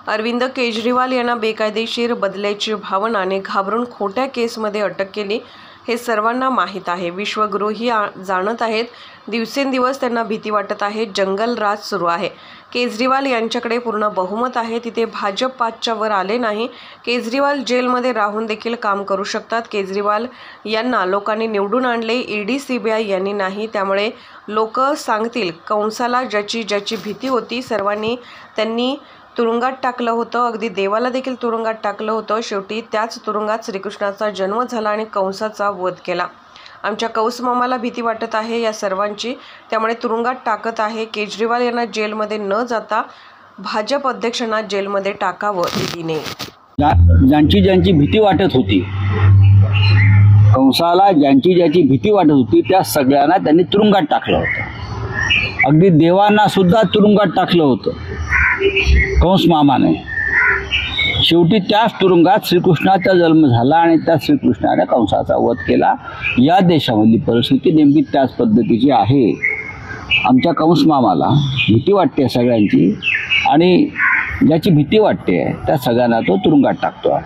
अरविंद केजरीवाल यांना बेकायदेशीर बदल्याची भावनाने घाबरून खोट्या केसमध्ये अटक केली हे सर्वांना माहीत आहे। विश्वगुरूही जाणत आहेत। दिवसेंदिवस त्यांना भीती वाटत आहे। जंगल राज सुरू आहे। केजरीवाल यांच्याकडे पूर्ण बहुमत आहे। तिथे भाजप 5च्या वर आले नाही। केजरीवाल जेलमध्ये राहून देखील काम करू शकतात। केजरीवाल यांना लोकांनी निवडून आणले, ईडी सीबीआय यांनी नाही। त्यामुळे लोक सांगतील कंसाला ज्याची भीती होती सर्वांनी त्यांनी तुरुंगात टाकलं होतं। अगदी देवाला देखील तुरुंगात टाकलं होतं। शेवटी त्याच तुरुंगात श्रीकृष्णाचा जन्म झाला आणि कंसाचा वध केला। आमच्या कौस मामाला भीती वाटत आहे या सर्वांची, त्यामुळे तुरुंगात टाकत आहे। केजरीवाल यांना जेलमध्ये न जाता भाजप अध्यक्षांना जेलमध्ये टाकावं ईडीने। ज्यांची भीती वाटत होती, कंसाला ज्यांची भीती वाटत होती त्या सगळ्यांना त्यांनी तुरुंगात टाकलं होतं। अगदी देवांना सुद्धा तुरुंगात टाकलं होतं कंस मामाने। शेवटी त्याच तुरुंगात श्रीकृष्णाचा जन्म झाला आणि त्या श्रीकृष्णाने कंसाचा वध केला। या देशामधली परिस्थिती नेमकी त्याच पद्धतीची आहे। आमच्या कंस मामाला भीती वाटते सगळ्यांची आणि ज्याची भीती वाटते त्या सगळ्यांना तो तुरुंगात टाकतो।